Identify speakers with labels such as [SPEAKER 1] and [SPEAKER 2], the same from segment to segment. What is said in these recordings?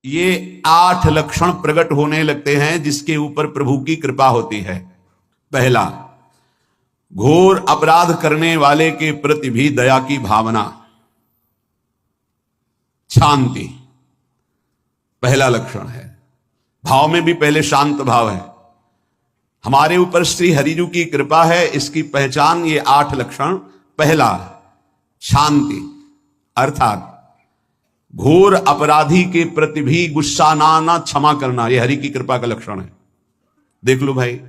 [SPEAKER 1] ये 8 लक्षण प्रकट होने लगते हैं जिसके ऊपर प्रभु की कृपा होती है। पहला, घोर अपराध करने वाले के प्रति भी दया की भावना, शांति पहला लक्षण है। भाव में भी पहले शांत भाव है। हमारे ऊपर श्री हरिजू की कृपा है, इसकी पहचान ये 8 लक्षण। पहला, शांति, अर्थात घोर अपराधी के प्रति भी गुस्सा ना आना, क्षमा करना, यह हरि की कृपा का लक्षण है। देख लो भाई,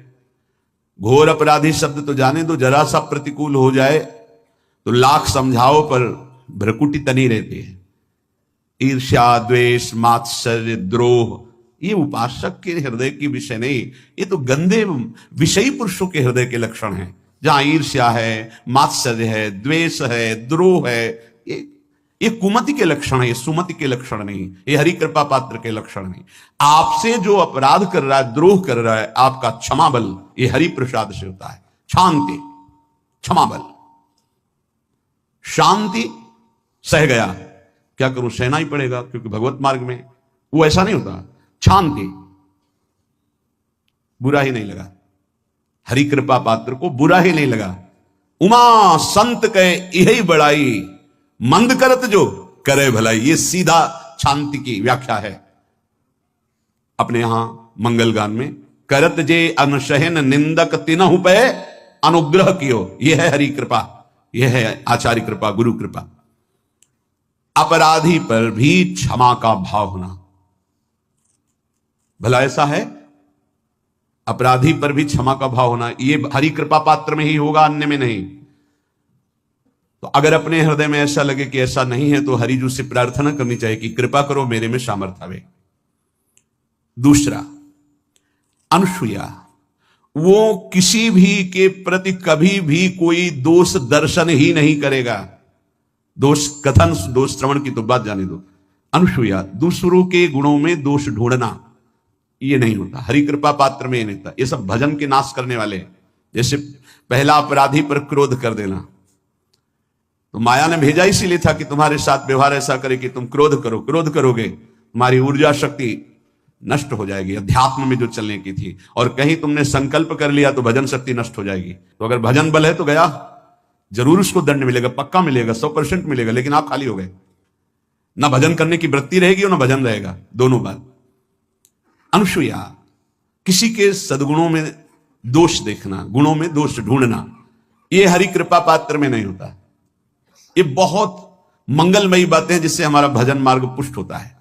[SPEAKER 1] घोर अपराधी शब्द तो जाने दो, जरा सा प्रतिकूल हो जाए तो लाख समझाओ पर भ्रकुटी तनी रहती है। ईर्ष्या, द्वेष, मात्सर्य, द्रोह, ये उपासक के हृदय की विषय नहीं, ये तो गंदे विषयी पुरुषों के हृदय के लक्षण हैं। जहां ईर्ष्या है, मात्सर्य है, द्वेष है, द्रोह है, ये कुमति के लक्षण है, ये सुमति के लक्षण नहीं, ये हरि कृपा पात्र के लक्षण नहीं। आपसे जो अपराध कर रहा है, द्रोह कर रहा है, आपका क्षमा बल ये हरि प्रसाद से होता है। शांति, क्षमा बल, शांति, सह गया, क्या करूं, सहना ही पड़ेगा क्योंकि भगवत मार्ग में वो ऐसा नहीं होता। शांति, बुरा ही नहीं लगा, हरि कृपा पात्र को बुरा ही नहीं लगा। उमा संत के यही बड़ाई, मंद करत जो करे भलाई, ये सीधा शांति की व्याख्या है। अपने यहां मंगल गान में, करत जे अनुशहन निंदक तिनहु पे अनुग्रह कियो, यह है हरि कृपा, यह है आचार्य कृपा, गुरु कृपा। अपराधी पर भी क्षमा का भाव होना, भला ऐसा है, अपराधी पर भी क्षमा का भाव होना, ये हरि कृपा पात्र में ही होगा, अन्य में नहीं। तो अगर अपने हृदय में ऐसा लगे कि ऐसा नहीं है तो हरिजू से प्रार्थना करनी चाहिए कि कृपा करो, मेरे में सामर्थ्य आवे। दूसरा, अनुसूया, वो किसी भी के प्रति कभी भी कोई दोष दर्शन ही नहीं करेगा। दोष कथन, दोष श्रवण की तो बात जाने दो। अनुसूया, दूसरों के गुणों में दोष ढूंढना, ये नहीं होता, हरि कृपा पात्र में ये नहीं होता। ये सब भजन के नाश करने वाले। जैसे पहला अपराधी पर क्रोध कर देना, तो माया ने भेजा इसीलिए था कि तुम्हारे साथ व्यवहार ऐसा करे कि तुम क्रोध करो, क्रोध करोगे तुम्हारी ऊर्जा शक्ति नष्ट हो जाएगी, अध्यात्म में जो चलने की थी। और कहीं तुमने संकल्प कर लिया तो भजन शक्ति नष्ट हो जाएगी। तो अगर भजन बल है तो गया, जरूर उसको दंड मिलेगा, पक्का मिलेगा, 100% मिलेगा, लेकिन आप खाली हो गए। ना भजन करने की वृत्ति रहेगी और ना भजन रहेगा, दोनों बात। अनुसूया, किसी के सद्गुणों में दोष देखना, गुणों में दोष ढूंढना, यह हरि कृपा पात्र में नहीं होता। ये बहुत मंगलमयी बातें हैं जिससे हमारा भजन मार्ग पुष्ट होता है।